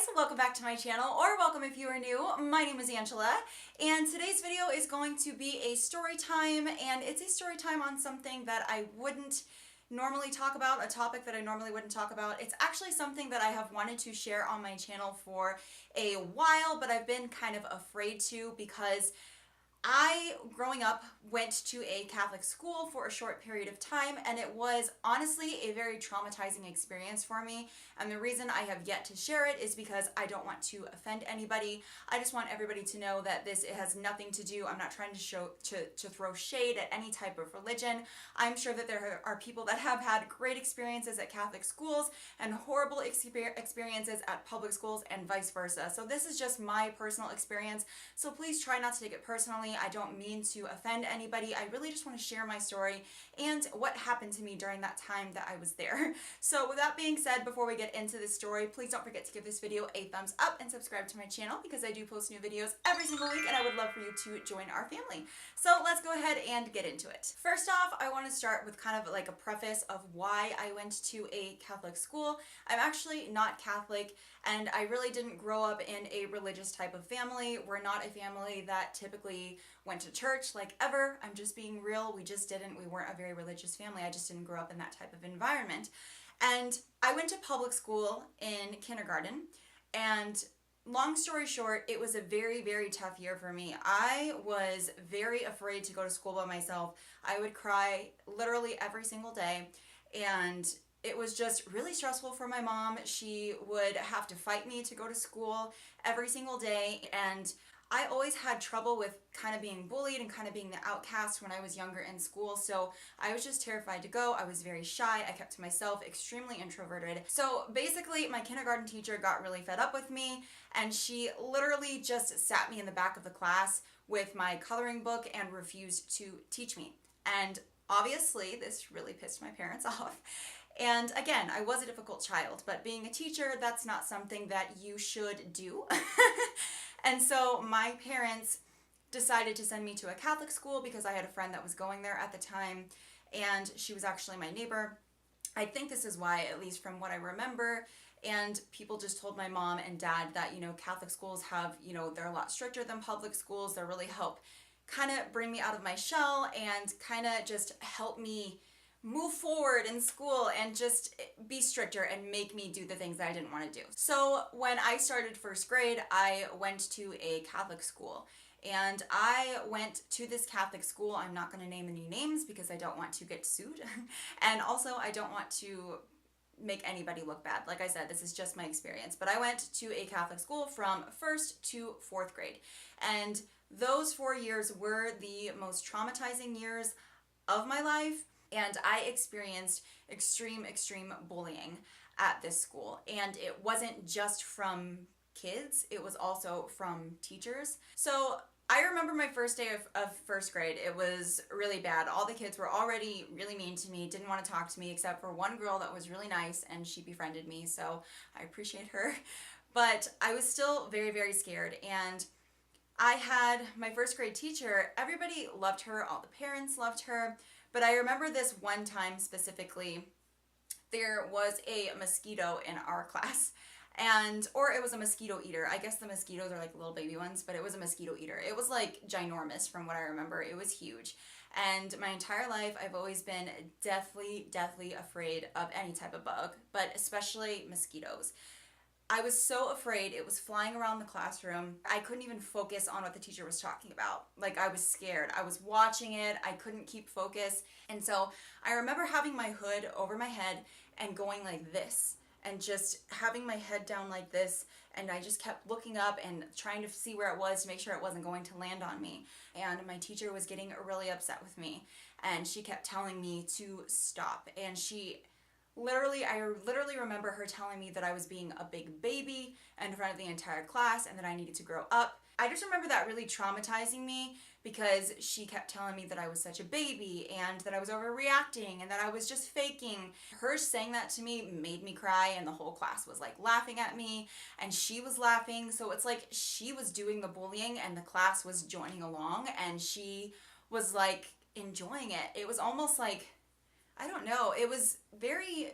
guys, welcome back to my channel, or welcome if you are new. My name is Angela, and today's video is going to be a story time, and it's a story time on something that I wouldn't normally talk about, a topic that I normally wouldn't talk about. It's actually something that I have wanted to share on my channel for a while, but I've been kind of afraid to because I, growing up, went to a Catholic school for a short period of time, and it was honestly a very traumatizing experience for me. And the reason I have yet to share it is because I don't want to offend anybody. I just want everybody to know that it has nothing to do, I'm not trying to throw shade at any type of religion. I'm sure that there are people that have had great experiences at Catholic schools and horrible experiences at public schools and vice versa. So this is just my personal experience, so please try not to take it personally. I don't mean to offend anybody. I really just want to share my story and what happened to me during that time that I was there. So with that being said, before we get into this story, please don't forget to give this video a thumbs up and subscribe to my channel because I do post new videos every single week and I would love for you to join our family. So let's go ahead and get into it. First off, I want to start with kind of like a preface of why I went to a Catholic school. I'm actually not Catholic, and I really didn't grow up in a religious type of family. We're not a family that typically went to church like ever. I'm just being real. We just didn't. We weren't a very religious family. I just didn't grow up in that type of environment. And I went to public school in kindergarten, and long story short, it was a very, very tough year for me. I was very afraid to go to school by myself. I would cry literally every single day, and it was just really stressful for my mom. She would have to fight me to go to school every single day, and I always had trouble with kind of being bullied and kind of being the outcast when I was younger in school, so I was just terrified to go. I was very shy. I kept to myself, extremely introverted. So basically, my kindergarten teacher got really fed up with me, and she literally just sat me in the back of the class with my coloring book and refused to teach me. And obviously, this really pissed my parents off. And again, I was a difficult child, but being a teacher, that's not something that you should do. And so my parents decided to send me to a Catholic school because I had a friend that was going there at the time, and she was actually my neighbor. I think this is why, at least from what I remember, and people just told my mom and dad that, Catholic schools have, they're a lot stricter than public schools. They really help kind of bring me out of my shell and kind of just help me move forward in school and just be stricter and make me do the things that I didn't want to do. So when I started first grade, I went to a Catholic school. And I went to this Catholic school. I'm not going to name any names because I don't want to get sued. And also I don't want to make anybody look bad. Like I said, this is just my experience. But I went to a Catholic school from 1st to 4th grade. And those 4 years were the most traumatizing years of my life. And I experienced extreme bullying at this school. And it wasn't just from kids, it was also from teachers. So I remember my first day of first grade. It was really bad. All the kids were already really mean to me, didn't want to talk to me, except for one girl that was really nice, and she befriended me, so I appreciate her. But I was still very scared, and I had my first grade teacher. Everybody loved her, all the parents loved her, but I remember this one time specifically, there was a mosquito in our class, or it was a mosquito eater. I guess the mosquitoes are like little baby ones, but it was a mosquito eater. It was like ginormous from what I remember. It was huge. And my entire life, I've always been deathly afraid of any type of bug, but especially mosquitoes. I was so afraid. It was flying around the classroom. I couldn't even focus on what the teacher was talking about. Like, I was scared. I was watching it. I couldn't keep focus. And so I remember having my hood over my head and going like this, and just having my head down like this, and I just kept looking up and trying to see where it was to make sure it wasn't going to land on me. And my teacher was getting really upset with me, and she kept telling me to stop. And I literally remember her telling me that I was being a big baby in front of the entire class and that I needed to grow up. I just remember that really traumatizing me because she kept telling me that I was such a baby and that I was overreacting and that I was just faking. Her saying that to me made me cry, and the whole class was like laughing at me, and she was laughing. So it's like she was doing the bullying and the class was joining along, and she was like enjoying it. It was almost like, I don't know, it was very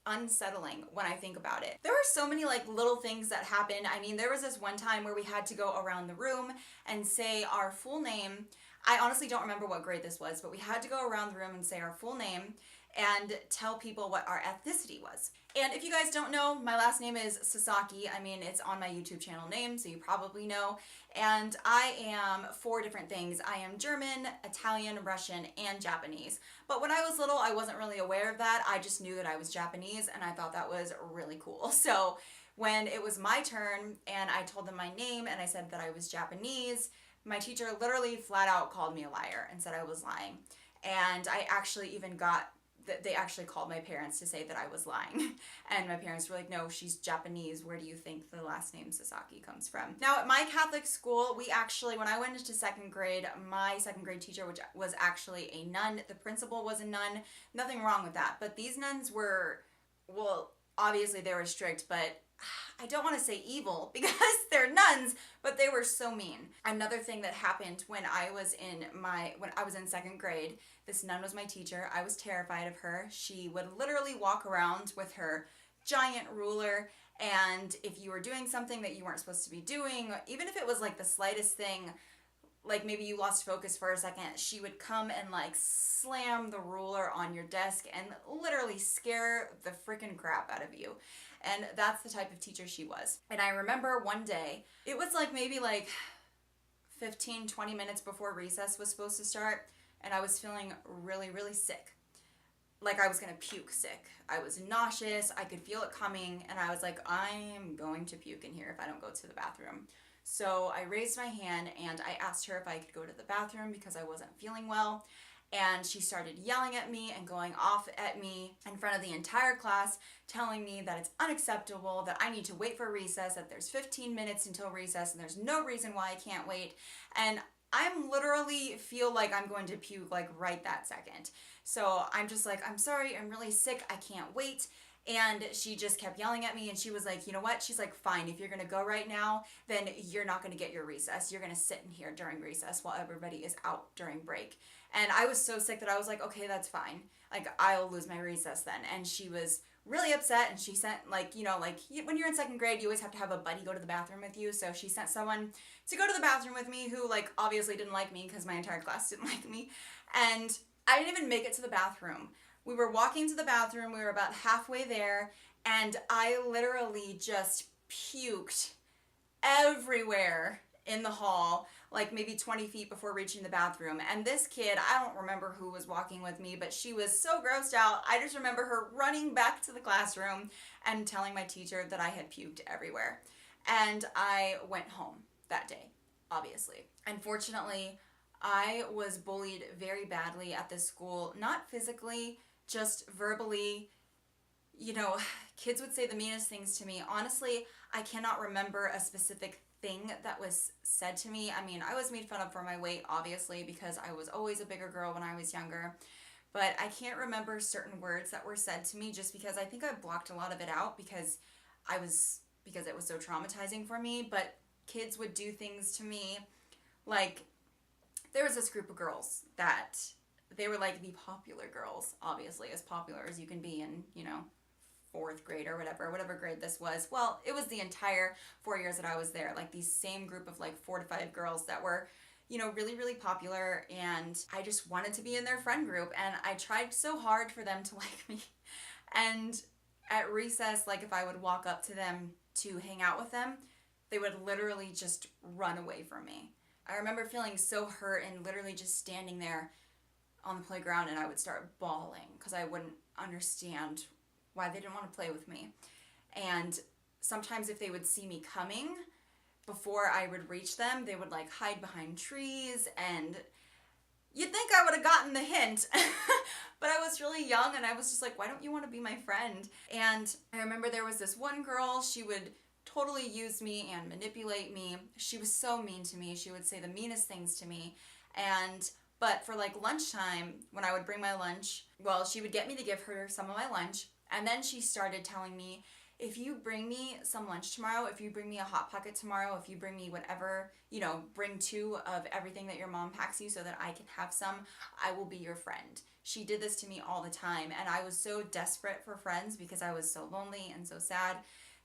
unsettling when I think about it. There were so many like little things that happened. I mean, there was this one time where we had to go around the room and say our full name. I honestly don't remember what grade this was, but we had to go around the room and say our full name and tell people what our ethnicity was. And if you guys don't know, my last name is Sasaki. I mean, it's on my YouTube channel name, so you probably know. And I am 4 different things. I am German, Italian, Russian, and Japanese. But when I was little, I wasn't really aware of that. I just knew that I was Japanese, and I thought that was really cool. So when it was my turn and I told them my name and I said that I was Japanese, my teacher literally flat out called me a liar and said I was lying. And I actually even got they actually called my parents to say that I was lying. And my parents were like, no, she's Japanese. Where do you think the last name Sasaki comes from? Now, at my Catholic school, we actually, when I went into 2nd grade, my 2nd grade teacher, which was actually a nun, the principal was a nun. Nothing wrong with that. But these nuns were, well, obviously they were strict, but I don't want to say evil because they're nuns, but they were so mean. Another thing that happened when I was in 2nd grade, this nun was my teacher. I was terrified of her. She would literally walk around with her giant ruler, and if you were doing something that you weren't supposed to be doing, even if it was like the slightest thing, like maybe you lost focus for a second, she would come and like slam the ruler on your desk and literally scare the freaking crap out of you. And that's the type of teacher she was. And I remember one day, it was like maybe like 15, 20 minutes before recess was supposed to start, and I was feeling really, really sick. Like I was gonna puke sick. I was nauseous, I could feel it coming, and I was like, I'm going to puke in here if I don't go to the bathroom. So I raised my hand and I asked her if I could go to the bathroom because I wasn't feeling well. And she started yelling at me and going off at me in front of the entire class, telling me that it's unacceptable, that I need to wait for recess, that there's 15 minutes until recess and there's no reason why I can't wait. And I'm literally feel like I'm going to puke like right that second. So I'm just like, I'm sorry, I'm really sick, I can't wait. And she just kept yelling at me, and she was like, you know what? She's like, fine, if you're gonna go right now, then you're not gonna get your recess. You're gonna sit in here during recess while everybody is out during break. And I was so sick that I was like, okay, that's fine. Like, I'll lose my recess then. And she was really upset, and she sent, like, you know, like, when you're in 2nd grade, you always have to have a buddy go to the bathroom with you. So she sent someone to go to the bathroom with me who, like, obviously didn't like me because my entire class didn't like me. And I didn't even make it to the bathroom. We were walking to the bathroom, we were about halfway there, and I literally just puked everywhere in the hall, like maybe 20 feet before reaching the bathroom. And this kid, I don't remember who was walking with me, but she was so grossed out. I just remember her running back to the classroom and telling my teacher that I had puked everywhere. And I went home that day, obviously. Unfortunately, I was bullied very badly at this school, not physically, just verbally. You know, kids would say the meanest things to me. Honestly, I cannot remember a specific thing that was said to me. I mean, I was made fun of for my weight, obviously, because I was always a bigger girl when I was younger. But I can't remember certain words that were said to me just because I think I blocked a lot of it out because it was so traumatizing for me. But kids would do things to me like, there was this group of girls that they were like the popular girls, obviously, as popular as you can be in, you know, 4th grade or whatever grade this was. Well, it was the entire 4 years that I was there, like these same group of like 4 to 5 girls that were, you know, really, really popular, and I just wanted to be in their friend group, and I tried so hard for them to like me. And at recess, like if I would walk up to them to hang out with them, they would literally just run away from me. I remember feeling so hurt and literally just standing there on the playground, and I would start bawling because I wouldn't understand why they didn't want to play with me. And sometimes if they would see me coming before I would reach them, they would like hide behind trees, and you'd think I would have gotten the hint. But I was really young, and I was just like, why don't you want to be my friend? And I remember there was this one girl, she would totally use me and manipulate me. She was so mean to me. She would say the meanest things to me. But for like lunchtime, when I would bring my lunch, well, she would get me to give her some of my lunch, and then she started telling me, if you bring me some lunch tomorrow, if you bring me a Hot Pocket tomorrow, if you bring me whatever, bring 2 of everything that your mom packs you so that I can have some, I will be your friend. She did this to me all the time, and I was so desperate for friends because I was so lonely and so sad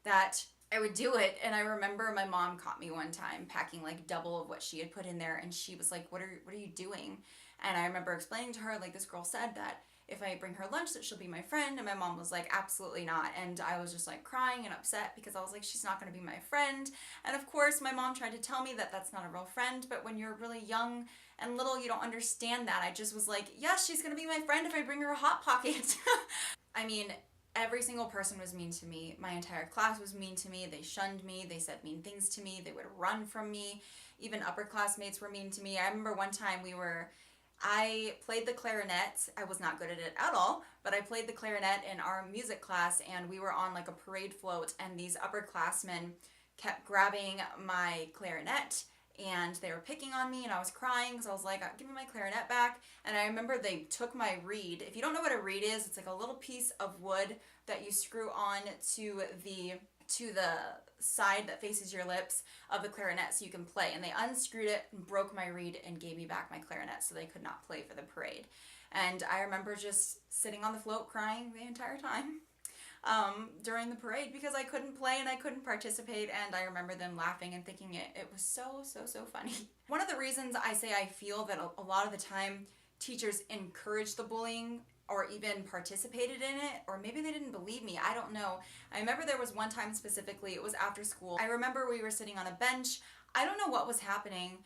that I would do it. And I remember my mom caught me one time packing like double of what she had put in there, and she was like, what are you doing? And I remember explaining to her, like, this girl said that if I bring her lunch that she'll be my friend. And my mom was like, absolutely not. And I was just like crying and upset because I was like, she's not going to be my friend. And of course my mom tried to tell me that that's not a real friend, but when you're really young and little, you don't understand that. I just was like, yes, she's going to be my friend if I bring her a Hot Pocket. I mean, every single person was mean to me. My entire class was mean to me. They shunned me. They said mean things to me. They would run from me. Even upperclassmates were mean to me. I remember one time I played the clarinet. I was not good at it at all, but I played the clarinet in our music class, and we were on like a parade float, and these upperclassmen kept grabbing my clarinet, and they were picking on me, and I was crying because I was like, give me my clarinet back. And I remember they took my reed. If you don't know what a reed is, it's like a little piece of wood that you screw on to the side that faces your lips of the clarinet so you can play. And they unscrewed it and broke my reed and gave me back my clarinet so they could not play for the parade. And I remember just sitting on the float crying the entire time during the parade because I couldn't play and I couldn't participate, and I remember them laughing and thinking it was so funny. One of the reasons I say I feel that a lot of the time teachers encourage the bullying or even participated in it, or maybe they didn't believe me, I don't know. I remember there was one time specifically, it was after school. I remember we were sitting on a bench. I don't know what was happening,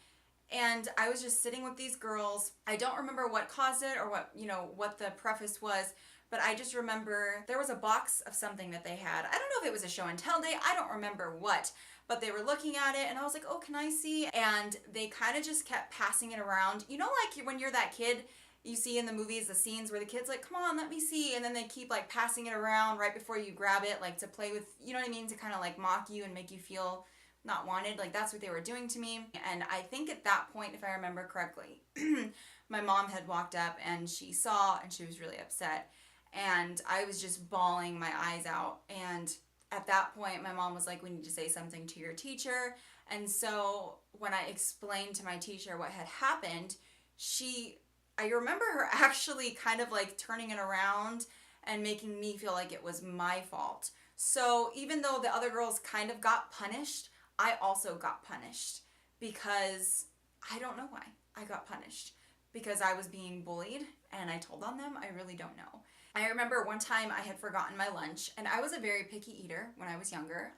and I was just sitting with these girls. I don't remember what caused it or what the preface was, but I just remember there was a box of something that they had. I don't know if it was a show and tell day, I don't remember what, but they were looking at it and I was like, oh, can I see? And they kind of just kept passing it around. Like when you're that kid, you see in the movies the scenes where the kid's like, come on, let me see. And then they keep like passing it around right before you grab it, like to play with, you know what I mean? To kind of like mock you and make you feel not wanted. Like that's what they were doing to me. And I think at that point, if I remember correctly, my mom had walked up and she saw and she was really upset. And I was just bawling my eyes out. And at that point, my mom was like, we need to say something to your teacher. And so when I explained to my teacher what had happened, I remember her actually kind of like turning it around and making me feel like it was my fault. So even though the other girls kind of got punished, I also got punished because I don't know why I got punished. Because I was being bullied and I told on them, I really don't know. I remember one time I had forgotten my lunch, and I was a very picky eater when I was younger.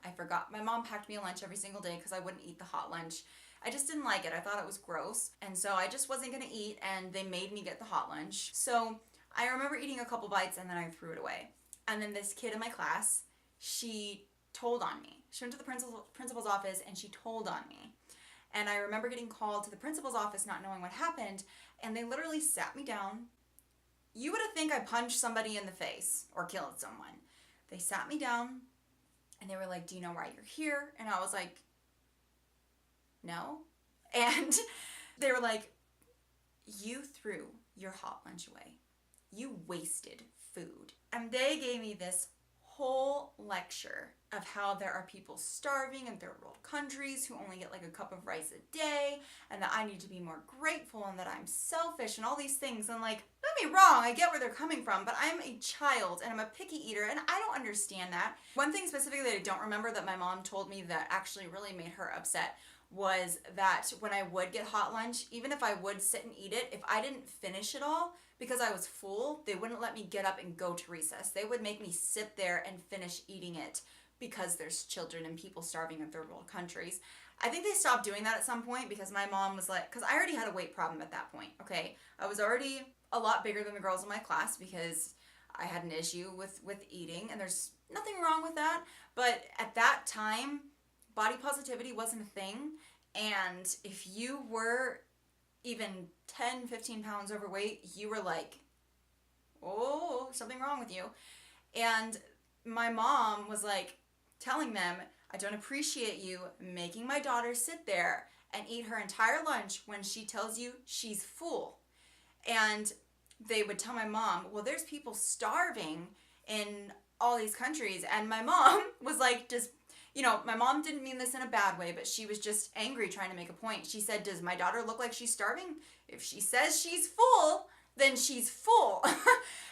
My mom packed me a lunch every single day because I wouldn't eat the hot lunch. I just didn't like it. I thought it was gross. And so I just wasn't gonna eat, and they made me get the hot lunch. So I remember eating a couple bites and then I threw it away. And then this kid in my class, she told on me. She went to the principal's office and she told on me. And I remember getting called to the principal's office not knowing what happened, and they literally sat me down. You would think I punched somebody in the face or killed someone. They sat me down and they were like, do you know why you're here? And I was like, no. And they were like, you threw your hot lunch away. You wasted food. And they gave me this whole lecture of how there are people starving in third world countries who only get like a cup of rice a day, and that I need to be more grateful and that I'm selfish and all these things. And like, don't get me wrong, I get where they're coming from, but I'm a child and I'm a picky eater and I don't understand that. One thing specifically that I don't remember that my mom told me that actually really made her upset was that when I would get hot lunch, even if I would sit and eat it, if I didn't finish it all, because I was full, they wouldn't let me get up and go to recess. They would make me sit there and finish eating it because there's children and people starving in third world countries. I think they stopped doing that at some point because my mom was like, because I already had a weight problem at that point, okay? I was already a lot bigger than the girls in my class because I had an issue with eating, and there's nothing wrong with that. But at that time, body positivity wasn't a thing, and if you were even 10, 15 pounds overweight, you were like, oh, something wrong with you. And my mom was like telling them, I don't appreciate you making my daughter sit there and eat her entire lunch when she tells you she's full. And they would tell my mom, well, there's people starving in all these countries. And my mom was like, just, my mom didn't mean this in a bad way, but she was just angry trying to make a point. She said, does my daughter look like she's starving? If she says she's full, then she's full.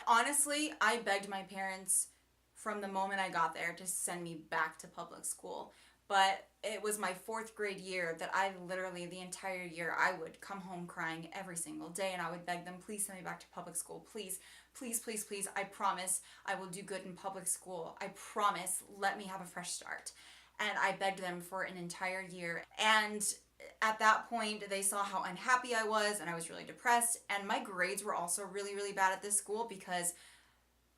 Honestly, I begged my parents from the moment I got there to send me back to public school. But it was my 4th grade year that I literally, the entire year, I would come home crying every single day, and I would beg them, please send me back to public school. Please, please, please, please. I promise I will do good in public school. I promise, let me have a fresh start. And I begged them for an entire year. And at that point, they saw how unhappy I was, and I was really depressed. And my grades were also really, really bad at this school because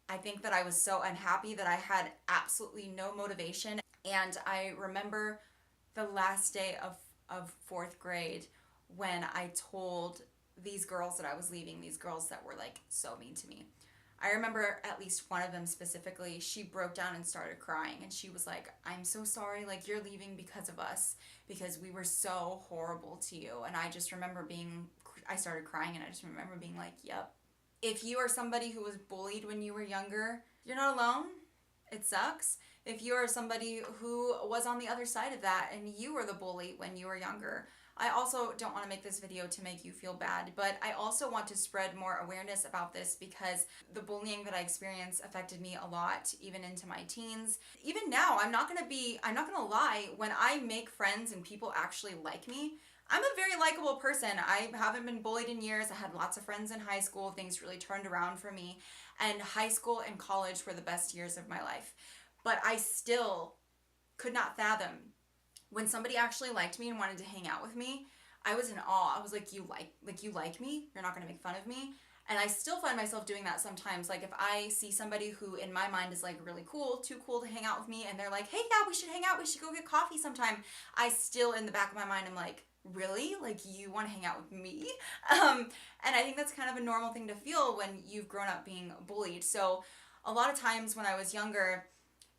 I think that I was so unhappy that I had absolutely no motivation. And I remember the last day of 4th grade when I told these girls that I was leaving, these girls that were like so mean to me. I remember at least one of them specifically, she broke down and started crying, and she was like, I'm so sorry, like, you're leaving because of us, because we were so horrible to you. And I just remember I started crying, and I just remember being like, yep. If you are somebody who was bullied when you were younger, you're not alone. It sucks. If you are somebody who was on the other side of that and you were the bully when you were younger, I also don't want to make this video to make you feel bad, but I also want to spread more awareness about this because the bullying that I experienced affected me a lot, even into my teens. Even now, I'm not gonna lie, when I make friends and people actually like me, I'm a very likable person. I haven't been bullied in years. I had lots of friends in high school. Things really turned around for me. And high school and college were the best years of my life. But I still could not fathom when somebody actually liked me and wanted to hang out with me. I was in awe. I was like, you like me? You're not going to make fun of me? And I still find myself doing that sometimes. Like if I see somebody who in my mind is like really cool, too cool to hang out with me, and they're like, hey, yeah, we should hang out. We should go get coffee sometime. I still, in the back of my mind, I'm like, really? Like, you want to hang out with me? And I think that's kind of a normal thing to feel when you've grown up being bullied. So a lot of times when I was younger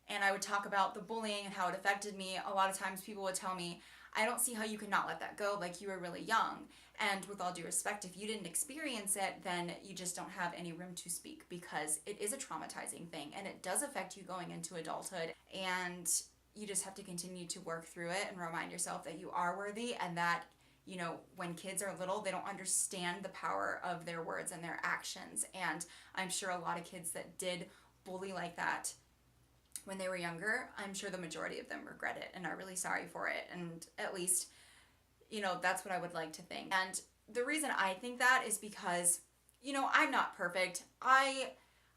and I would talk about the bullying and how it affected me, a lot of times people would tell me, I don't see how you could not let that go. Like, you were really young. And with all due respect, if you didn't experience it, then you just don't have any room to speak, because it is a traumatizing thing and it does affect you going into adulthood. And you just have to continue to work through it and remind yourself that you are worthy, and that, when kids are little, they don't understand the power of their words and their actions. And I'm sure a lot of kids that did bully like that when they were younger, I'm sure the majority of them regret it and are really sorry for it. And at least, that's what I would like to think. And the reason I think that is because, I'm not perfect. I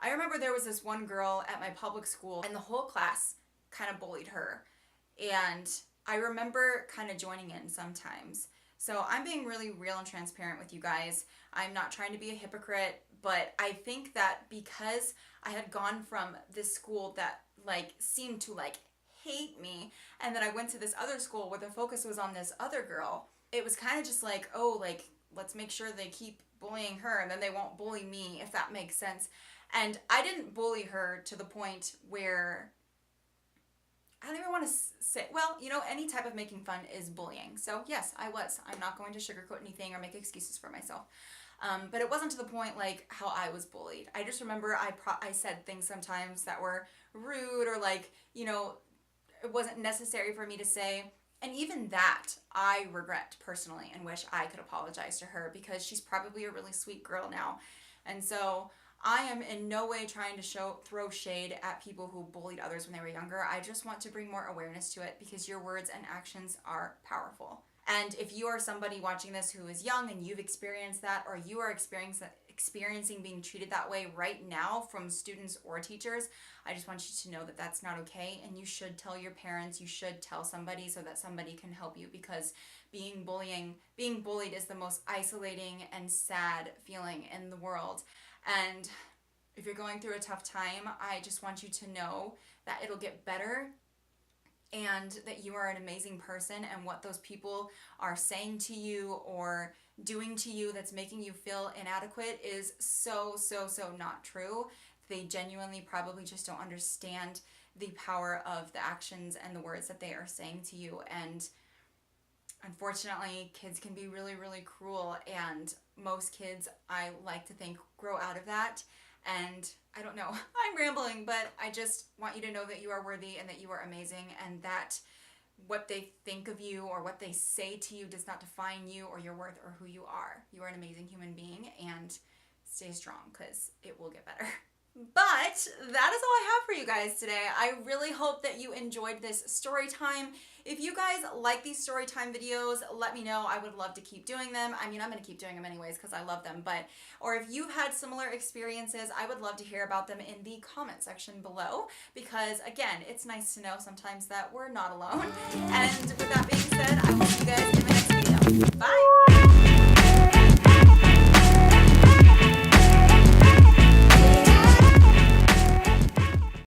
remember there was this one girl at my public school, and the whole class kind of bullied her. And I remember kind of joining in sometimes. So I'm being really real and transparent with you guys. I'm not trying to be a hypocrite, but I think that because I had gone from this school that seemed to hate me, and then I went to this other school where the focus was on this other girl, it was kind of just like, oh, let's make sure they keep bullying her and then they won't bully me, if that makes sense. And I didn't bully her to the point where, I don't even want to say, well, any type of making fun is bullying. So yes, I was. I'm not going to sugarcoat anything or make excuses for myself. But it wasn't to the point how I was bullied. I just remember I said things sometimes that were rude, or it wasn't necessary for me to say. And even that I regret personally and wish I could apologize to her, because she's probably a really sweet girl now. And so I am in no way trying to throw shade at people who bullied others when they were younger. I just want to bring more awareness to it, because your words and actions are powerful. And if you are somebody watching this who is young and you've experienced that, or you are experiencing being treated that way right now from students or teachers, I just want you to know that that's not okay, and you should tell your parents, you should tell somebody so that somebody can help you, because being bullied is the most isolating and sad feeling in the world. And if you're going through a tough time, I just want you to know that it'll get better, and that you are an amazing person, and what those people are saying to you or doing to you that's making you feel inadequate is so, so, so not true. They genuinely probably just don't understand the power of the actions and the words that they are saying to you. And unfortunately, kids can be really, really cruel, and most kids, I like to think, grow out of that. And I don't know, I'm rambling, but I just want you to know that you are worthy and that you are amazing, and that what they think of you or what they say to you does not define you or your worth or who you are. You are an amazing human being, and stay strong because it will get better. But that is all I have for you guys today. I really hope that you enjoyed this story time. If you guys like these story time videos, let me know. I would love to keep doing them. I mean, I'm going to keep doing them anyways because I love them. Or if you've had similar experiences, I would love to hear about them in the comment section below, because again, it's nice to know sometimes that we're not alone. And with that being said, I will see you guys in the next video. Bye!